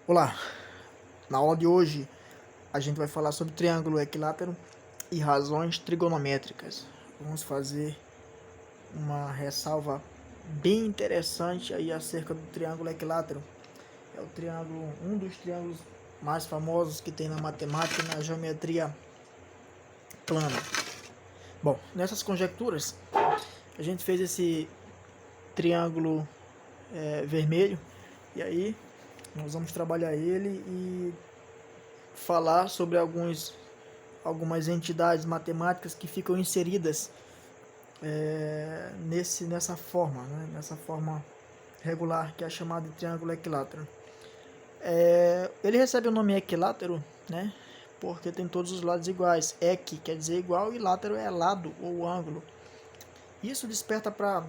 Olá, na aula de hoje a gente vai falar sobre triângulo equilátero e razões trigonométricas. Vamos fazer uma ressalva bem interessante aí acerca do triângulo equilátero. É o triângulo, um dos triângulos mais famosos que tem na matemática e na geometria plana. Bom, nessas conjecturas a gente fez esse triângulo vermelho e aí nós vamos trabalhar ele e falar sobre algumas entidades matemáticas que ficam inseridas nessa forma, né? Nessa forma regular que é chamada de triângulo equilátero. Ele recebe o nome equilátero, né? Porque tem todos os lados iguais. Equi quer dizer igual e látero é lado ou ângulo. Isso desperta para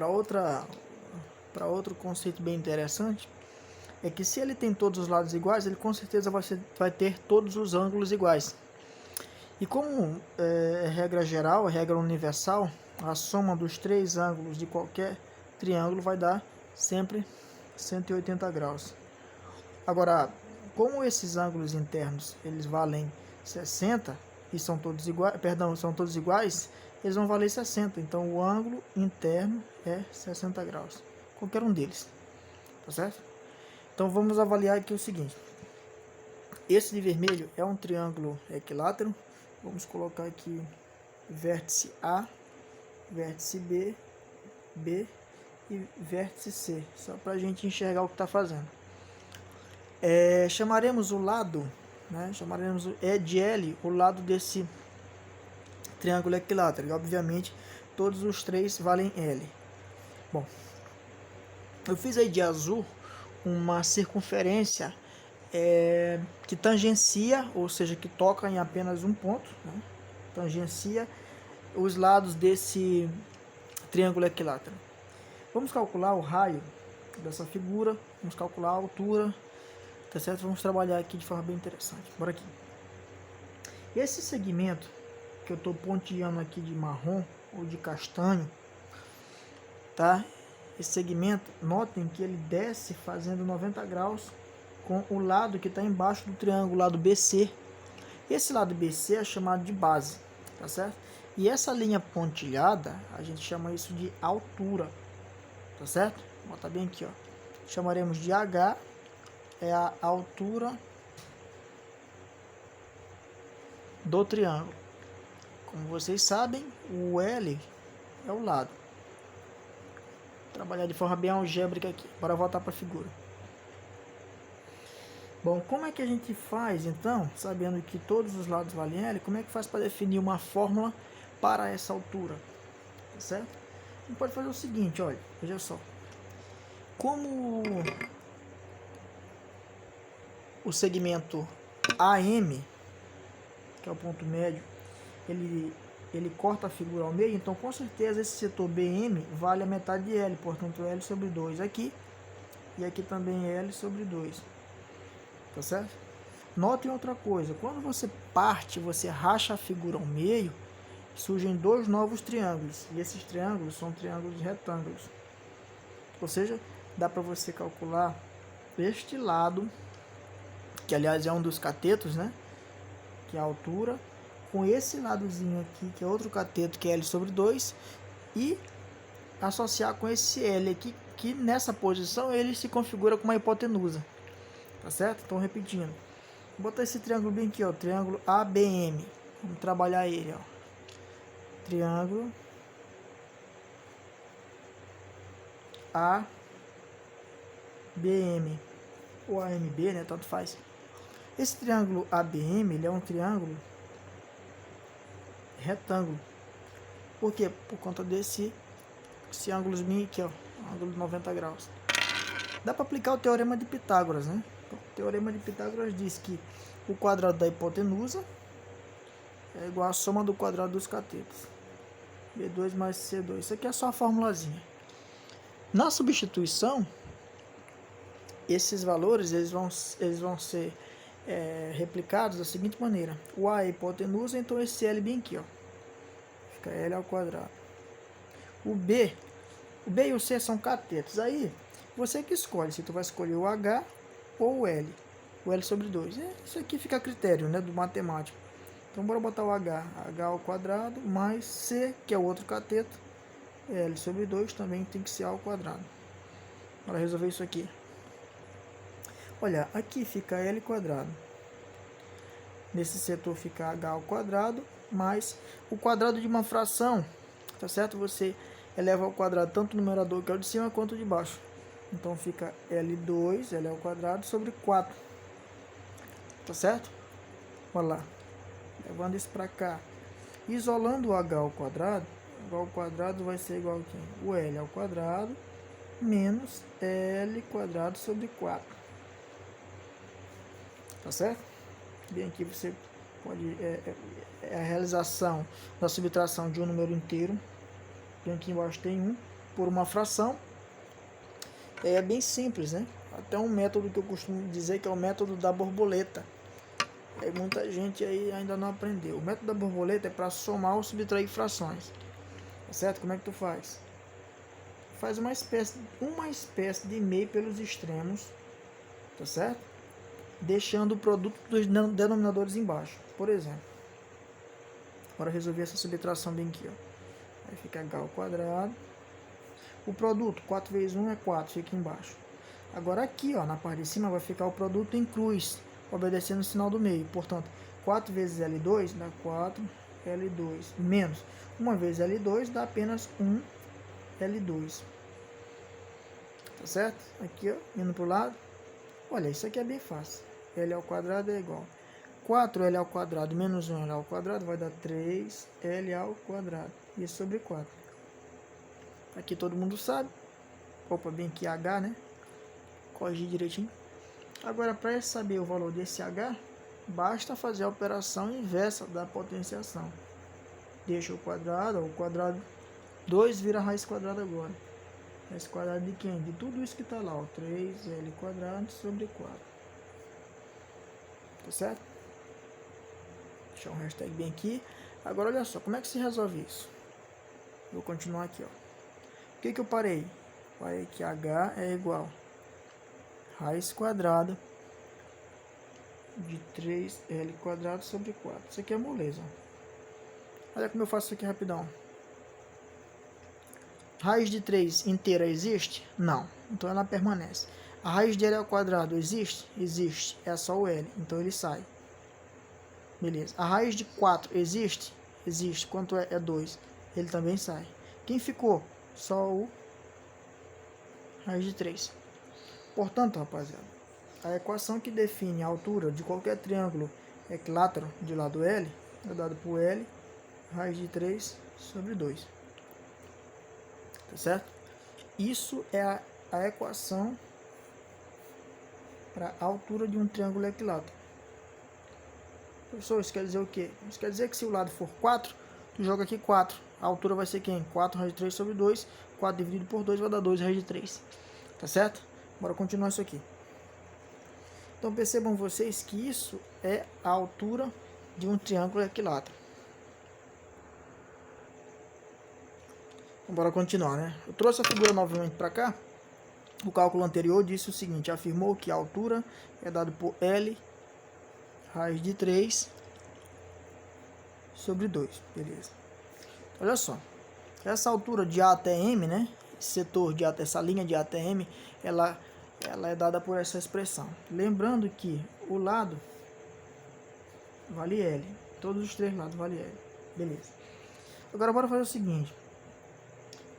outro conceito bem interessante, é que se ele tem todos os lados iguais, ele com certeza vai ter todos os ângulos iguais. E como é regra geral, regra universal, a soma dos três ângulos de qualquer triângulo vai dar sempre 180 graus. Agora, como esses ângulos internos eles valem 60 e são todos iguais, eles vão valer 60. Então o ângulo interno é 60 graus, qualquer um deles, tá certo? Então vamos avaliar aqui o seguinte: esse de vermelho é um triângulo equilátero. Vamos colocar aqui vértice A, vértice B, B e vértice C, só para a gente enxergar o que está fazendo. Chamaremos o lado, né? Chamaremos de L o lado desse triângulo equilátero. E obviamente todos os três valem L. Bom, eu fiz aí de azul uma circunferência que tangencia, ou seja, que toca em apenas um ponto, né? Tangencia os lados desse triângulo equilátero. Vamos calcular o raio dessa figura, vamos calcular a altura, tá certo? Vamos trabalhar aqui de forma bem interessante. Bora aqui. Esse segmento que eu estou ponteando aqui de marrom ou de castanho, tá? Esse segmento, notem que ele desce fazendo 90 graus com o lado que está embaixo do triângulo, o lado BC. Esse lado BC é chamado de base, tá certo? E essa linha pontilhada, a gente chama isso de altura, tá certo? Bota bem aqui, ó. Chamaremos de H, é a altura do triângulo. Como vocês sabem, o L é o lado. Vou trabalhar de forma bem algébrica aqui. Bora voltar para a figura. Bom, como é que a gente faz então, sabendo que todos os lados valem L, como é que faz para definir uma fórmula para essa altura? Tá certo? A gente pode fazer o seguinte, olha, veja só. Como o segmento AM, que é o ponto médio, ele corta a figura ao meio, então com certeza esse setor BM vale a metade de L, portanto L sobre 2 aqui, e aqui também L sobre 2. Tá certo? Notem outra coisa, quando você parte, você racha a figura ao meio, surgem dois novos triângulos, e esses triângulos são triângulos retângulos. Ou seja, dá para você calcular este lado, que aliás é um dos catetos, né? Que é a altura, com esse ladozinho aqui, que é outro cateto, que é L sobre 2, e associar com esse L aqui, que nessa posição ele se configura com uma hipotenusa. Tá certo? Então, repetindo. Vou botar esse triângulo bem aqui, ó. Triângulo ABM. Vamos trabalhar ele, ó. Triângulo ABM. Ou AMB, né? Tanto faz. Esse triângulo ABM, ele é um triângulo retângulo. Por quê? Por conta desse ângulozinho aqui, ó. Ângulo de 90 graus. Dá para aplicar o teorema de Pitágoras, né? O teorema de Pitágoras diz que o quadrado da hipotenusa é igual à soma do quadrado dos catetos. B2 mais C2. Isso aqui é só a formulazinha. Na substituição, esses valores eles vão ser replicados da seguinte maneira. O A é a hipotenusa, então esse L bem aqui, ó. Fica L ao quadrado. O B e o C são catetos. Aí, você que escolhe se tu vai escolher o H ou o L sobre 2. Isso aqui fica a critério, né, do matemático. Então, bora botar o H ao quadrado, mais C, que é o outro cateto, L sobre 2 também tem que ser A ao quadrado. Bora resolver isso aqui. Olha, aqui fica L quadrado. Nesse setor fica H ao quadrado, mais o quadrado de uma fração, tá certo? Você eleva ao quadrado tanto o numerador, que é o de cima, quanto o de baixo. Então, fica L2, L ao quadrado, sobre 4. Tá certo? Olha lá. Levando isso para cá. Isolando o H ao quadrado vai ser igual a quem? O L ao quadrado menos L quadrado sobre 4. Tá certo? Bem, aqui você pode... É a realização da subtração de um número inteiro. Bem, aqui embaixo tem 1 por uma fração. É bem simples, né? Até um método que eu costumo dizer que é o método da borboleta. Muita gente aí ainda não aprendeu. O método da borboleta é para somar ou subtrair frações. Tá certo? Como é que tu faz? Faz uma espécie de meio pelos extremos. Tá certo? Deixando o produto dos denominadores embaixo. Por exemplo. Bora resolver essa subtração bem aqui, ó. Aí fica H ao quadrado. O produto, 4 vezes 1 é 4, fica embaixo. Agora aqui, ó, na parte de cima vai ficar o produto em cruz, obedecendo o sinal do meio. Portanto, 4 vezes L2 dá 4L2, menos 1 vezes L2 dá apenas 1L2. Tá certo? Aqui, ó, indo pro lado. Olha, isso aqui é bem fácil. L ao quadrado é igual 4L ao quadrado menos 1L ao quadrado vai dar 3L ao quadrado. Isso sobre 4. Aqui todo mundo sabe. Opa, bem aqui H, né? Corrigir direitinho. Agora, para saber o valor desse H, basta fazer a operação inversa da potenciação. Deixa o quadrado 2 vira raiz quadrada agora. Raiz quadrada de quem? De tudo isso que está lá, ó, 3L quadrado sobre 4. Tá certo? Deixar um hashtag bem aqui. Agora, olha só, como é que se resolve isso? Vou continuar aqui, ó. O que eu parei? Parei que H é igual raiz quadrada de 3L quadrado sobre 4. Isso aqui é moleza. Olha como eu faço isso aqui rapidão. Raiz de 3 inteira existe? Não. Então ela permanece. A raiz de L ao quadrado existe? Existe. É só o L. Então ele sai. Beleza. A raiz de 4 existe? Existe. Quanto é? É 2. Ele também sai. Quem ficou? Só o raiz de 3. Portanto, rapaziada, a equação que define a altura de qualquer triângulo equilátero de lado L é dada por L raiz de 3 sobre 2. Tá certo? Isso é a equação para a altura de um triângulo equilátero. Professor, isso quer dizer o quê? Isso quer dizer que se o lado for 4, tu joga aqui 4. A altura vai ser quem? 4 raiz de 3 sobre 2. 4 dividido por 2 vai dar 2 raiz de 3. Tá certo? Bora continuar isso aqui. Então percebam vocês que isso é a altura de um triângulo equilátero. Então, bora continuar, né? Eu trouxe a figura novamente para cá. O cálculo anterior disse o seguinte: afirmou que a altura é dada por L raiz de 3 sobre 2. Beleza. Olha só. Essa altura de A até M, né? Esse setor de A, essa linha de A até M, ela é dada por essa expressão. Lembrando que o lado vale L. Todos os três lados vale L. Beleza. Agora bora fazer o seguinte.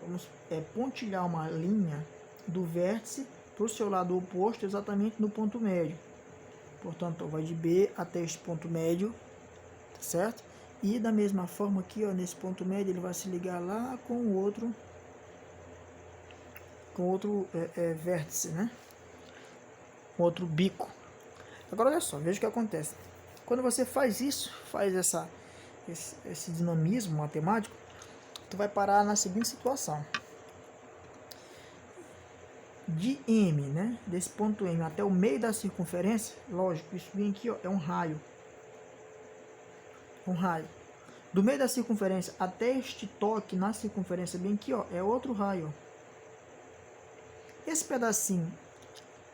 Vamos pontilhar uma linha do vértice para o seu lado oposto, exatamente no ponto médio. Portanto, vai de B até este ponto médio, tá certo? E da mesma forma aqui, ó, nesse ponto médio, ele vai se ligar lá com o outro vértice, né? Com outro bico. Agora olha só, veja o que acontece. Quando você faz isso, faz esse dinamismo matemático, tu vai parar na seguinte situação. De M, né? Desse ponto M até o meio da circunferência, lógico, isso bem aqui, ó, é um raio. Um raio. Do meio da circunferência até este toque na circunferência bem aqui, ó, é outro raio. Esse pedacinho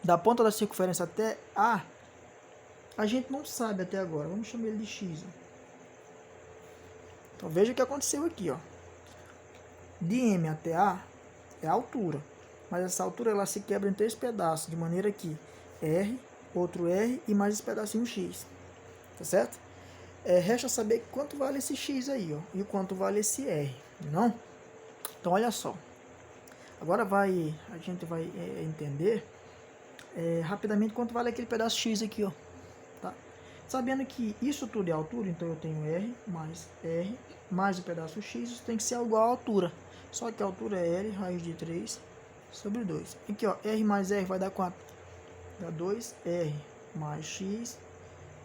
da ponta da circunferência até a gente não sabe até agora. Vamos chamar ele de x. Então veja o que aconteceu aqui, ó. De M até A é a altura, mas essa altura ela se quebra em 3 pedaços, de maneira que R, outro R e mais esse pedacinho X, tá certo? Resta saber quanto vale esse X aí, ó, e quanto vale esse R, não? Então olha só, agora a gente vai entender rapidamente quanto vale aquele pedaço X aqui, ó, tá? Sabendo que isso tudo é altura, então eu tenho R mais o pedaço X, isso tem que ser igual à altura. Só que a altura é L raiz de 3 sobre 2. Aqui, ó, R mais R vai dar quanto? Dá 2R mais X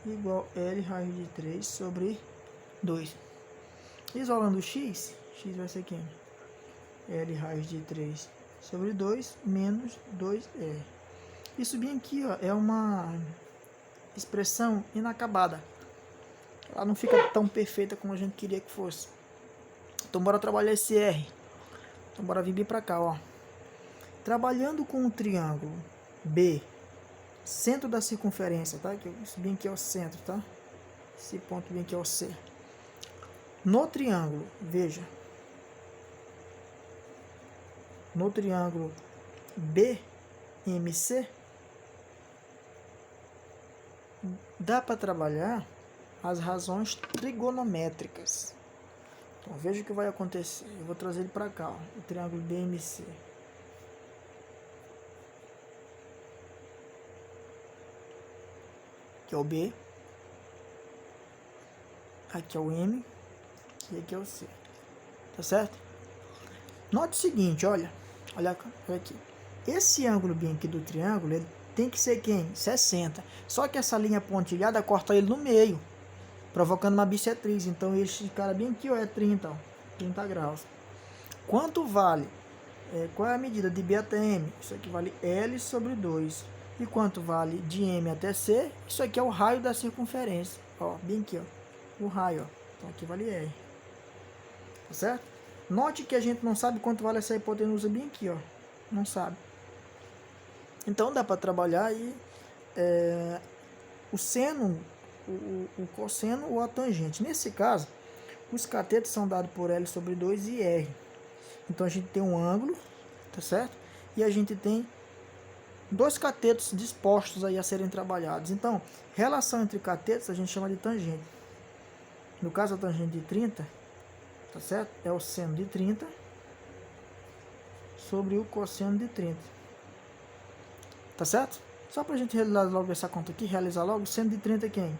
igual L raiz de 3 sobre 2. Isolando o X vai ser quem? L raiz de 3 sobre 2 menos 2R. Isso bem aqui, ó, é uma expressão inacabada. Ela não fica tão perfeita como a gente queria que fosse. Então bora trabalhar esse R. Então bora vir para cá, ó. Trabalhando com o triângulo B, centro da circunferência, tá? Isso bem aqui é o centro, tá? Esse ponto bem aqui é o C. No triângulo, veja. No triângulo BMC, dá para trabalhar as razões trigonométricas. Então veja o que vai acontecer. Eu vou trazer ele para cá, ó, o triângulo BMC. Aqui é o B, aqui é o M e aqui é o C. Tá certo? Note o seguinte, olha aqui. Esse ângulo bem aqui do triângulo, ele tem que ser quem? 60. Só que essa linha pontilhada corta ele no meio, provocando uma bissetriz. Então esse cara bem aqui, ó, é 30, ó, 30 graus. Quanto vale? Qual é a medida de B até M? Isso aqui vale L sobre 2. E quanto vale de M até C? Isso aqui é o raio da circunferência. Ó, bem aqui, ó, o raio, ó. Então aqui vale R. Tá certo? Note que a gente não sabe quanto vale essa hipotenusa bem aqui, ó. Não sabe. Então dá para trabalhar aí o seno, o cosseno ou a tangente. Nesse caso, os catetos são dados por L sobre 2 e R. Então a gente tem um ângulo, tá certo? E a gente tem dois catetos dispostos aí a serem trabalhados. Então, relação entre catetos a gente chama de tangente. No caso, a tangente de 30, tá certo? É o seno de 30 sobre o cosseno de 30. Tá certo? Só para a gente realizar logo essa conta aqui, o seno de 30 é quem?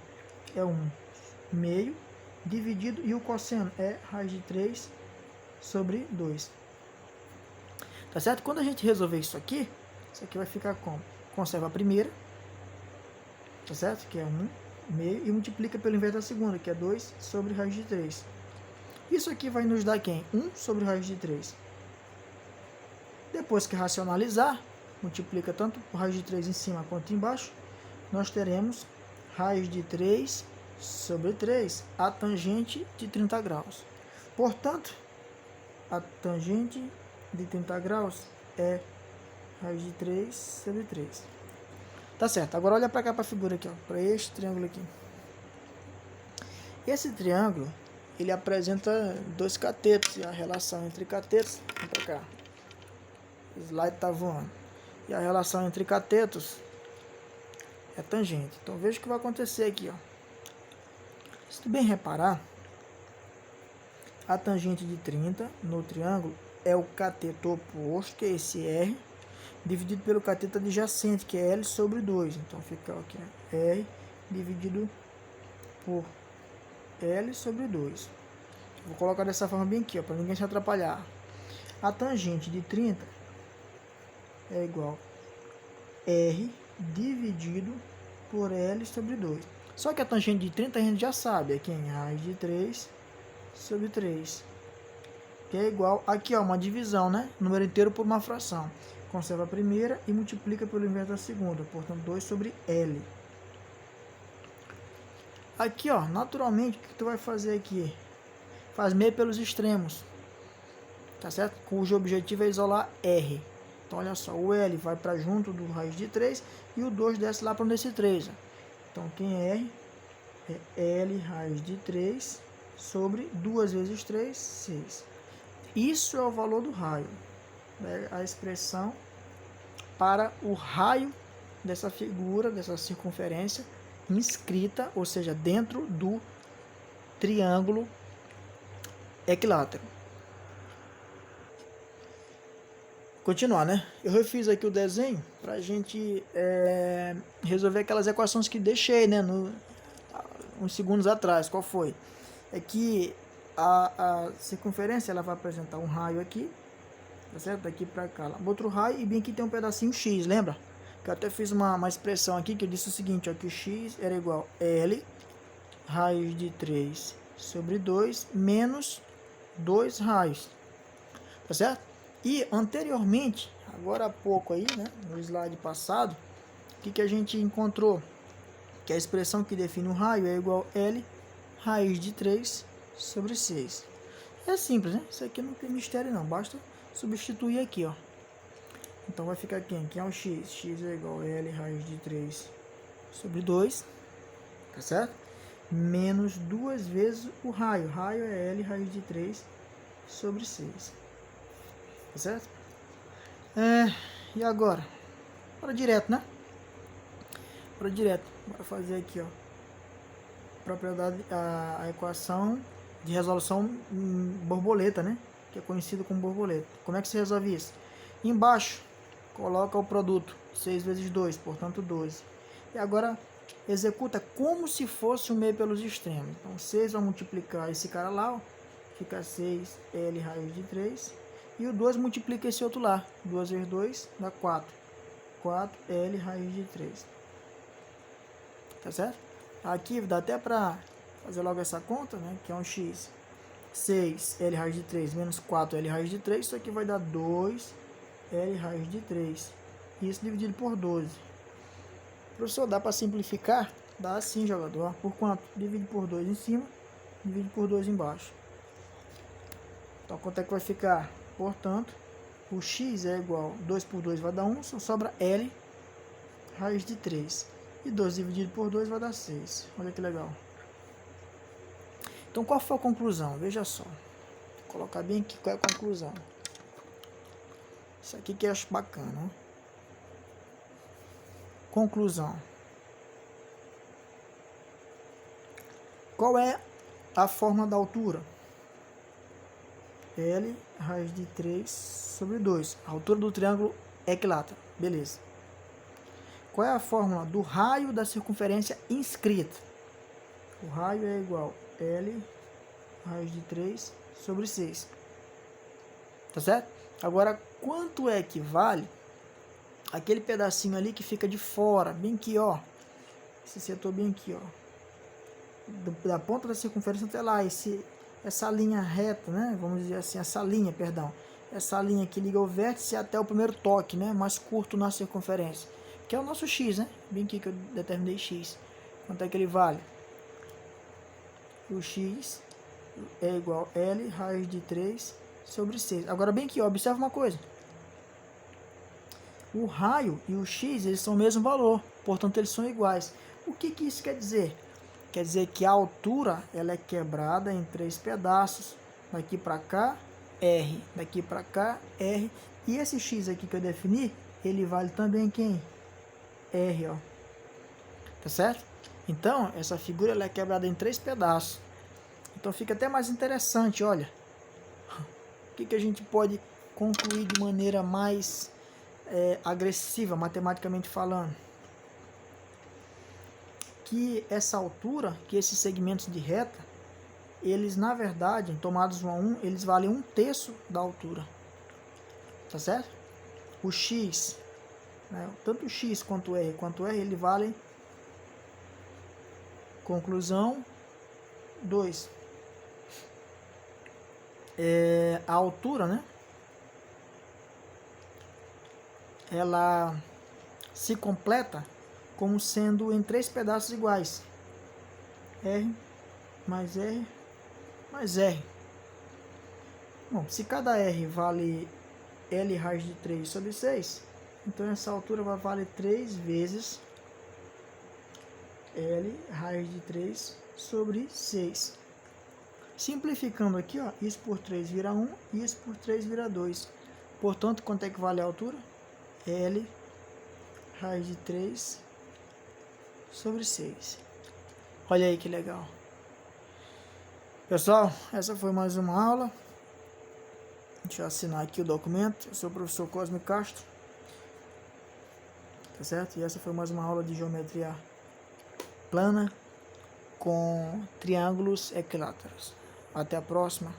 É 1 meio dividido, e o cosseno é raiz de 3 sobre 2. Tá certo? Quando a gente resolver isso aqui vai ficar como? Conserva a primeira, tá certo? Que é 1 meio, e multiplica pelo inverso da segunda, que é 2 sobre raiz de 3. Isso aqui vai nos dar quem? 1 sobre raiz de 3. Depois que racionalizar, multiplica tanto por raiz de 3 em cima quanto embaixo, nós teremos raiz de 3 sobre 3, a tangente de 30 graus. Portanto, a tangente de 30 graus é raiz de 3 sobre 3. Tá certo, agora olha para cá para a figura aqui, para este triângulo aqui. Esse triângulo, ele apresenta dois catetos, e a relação entre catetos, vem para cá. O slide tá voando. E a relação entre catetos é tangente. Então veja o que vai acontecer aqui, ó. Se tu bem reparar, a tangente de 30 no triângulo é o cateto oposto, que é esse R, dividido pelo cateto adjacente, que é L sobre 2. Então fica aqui, né? R dividido por L sobre 2. Vou colocar dessa forma bem aqui, para ninguém se atrapalhar. A tangente de 30 é igual a R dividido por L sobre 2. Só que a tangente de 30 a gente já sabe, é quem? Raiz de 3 sobre 3. Que é igual, aqui ó, uma divisão, né? Número inteiro por uma fração. Conserva a primeira e multiplica pelo inverso da segunda, portanto 2 sobre L. Aqui ó, naturalmente, o que tu vai fazer aqui? Faz meio pelos extremos, tá certo? Cujo objetivo é isolar R. Então, olha só, o L vai para junto do raiz de 3 e o 2 desce lá para onde esse 3. Ó. Então, quem é R? É L raiz de 3 sobre 2 vezes 3, 6. Isso é o valor do raio. É a expressão para o raio dessa figura, dessa circunferência inscrita, ou seja, dentro do triângulo equilátero. Continuar, né? Eu refiz aqui o desenho para a gente resolver aquelas equações que deixei, né? Uns segundos atrás. Qual foi? É que a circunferência ela vai apresentar um raio aqui, tá certo? Daqui para cá, lá. Outro raio e bem aqui tem um pedacinho X, lembra? Que eu até fiz uma expressão aqui que eu disse o seguinte, ó, que X era igual a L raiz de 3 sobre 2 menos 2 raios, tá certo? E anteriormente, agora há pouco aí, né, no slide passado, o que a gente encontrou? Que a expressão que define o raio é igual a L raiz de 3 sobre 6. É simples, né? Isso aqui não tem mistério não, basta substituir aqui, ó. Então vai ficar quem? Quem é o x? X é igual a L raiz de 3 sobre 2, tá certo? Menos 2 vezes o raio. Raio é L raiz de 3 sobre 6. Tá certo? E agora? Bora direto, né? Bora direto. Bora fazer aqui, ó. Propriedade, a equação de resolução borboleta, né? Que é conhecido como borboleta. Como é que se resolve isso? Embaixo, coloca o produto. 6 vezes 2, portanto 12. E agora executa como se fosse um meio pelos extremos. Então 6 vai multiplicar esse cara lá, ó. Fica 6 L raiz de 3. E o 2 multiplica esse outro lá. 2 vezes 2 dá 4. 4 L raiz de 3. Tá certo? Aqui dá até para fazer logo essa conta, né? Que é um x. 6 L raiz de 3 menos 4 L raiz de 3. Isso aqui vai dar 2 L raiz de 3. Isso dividido por 12. Professor, dá para simplificar? Dá assim, jogador. Por quanto? Divide por 2 em cima, divide por 2 embaixo. Então, quanto é que vai ficar? Portanto, o x é igual a 2 por 2 vai dar 1, só sobra L raiz de 3. E 2 dividido por 2 vai dar 6. Olha que legal. Então, qual foi a conclusão? Veja só. Vou colocar bem aqui qual é a conclusão. Isso aqui que eu acho bacana. Ó. Conclusão. Qual é a forma da altura? L raiz de 3 sobre 2. A altura do triângulo equilátero. Beleza. Qual é a fórmula do raio da circunferência inscrita? O raio é igual a L raiz de 3 sobre 6. Tá certo? Agora, quanto é que vale aquele pedacinho ali que fica de fora, bem aqui, ó. Esse setor bem aqui, ó. Da ponta da circunferência até lá, essa linha reta, né? Vamos dizer assim, essa linha, perdão. Essa linha que liga o vértice até o primeiro toque, né? Mais curto na circunferência. Que é o nosso x, né? Bem aqui que eu determinei x. Quanto é que ele vale? O x é igual a L raiz de 3 sobre 6. Agora bem aqui, ó, observa uma coisa. O raio e o x, eles são o mesmo valor. Portanto, eles são iguais. O que isso quer dizer? Quer dizer que a altura ela é quebrada em 3 pedaços. Daqui para cá, R. Daqui para cá, R. E esse x aqui que eu defini, ele vale também quem? R, ó. Tá certo? Então, essa figura ela é quebrada em 3 pedaços. Então, fica até mais interessante, olha. O que a gente pode concluir de maneira mais agressiva, matematicamente falando? Que essa altura, que esses segmentos de reta, eles na verdade, tomados 1 a 1, eles valem 1/3 da altura. Tá certo? O x, né, tanto o x quanto o r, ele valem, conclusão, 2. A altura, né? Ela se completa como sendo em 3 pedaços iguais. R mais R mais R. Bom, se cada R vale L raiz de 3 sobre 6. Então essa altura vai valer 3 vezes L raiz de 3 sobre 6. Simplificando aqui, ó, isso por 3 vira 1, isso por 3 vira 2. Portanto, quanto é que vale a altura? L raiz de 3 sobre 6. Olha aí que legal. Pessoal, essa foi mais uma aula. Deixa eu assinar aqui o documento. Eu sou o professor Cosme Castro. Tá certo? E essa foi mais uma aula de geometria plana com triângulos equiláteros. Até a próxima.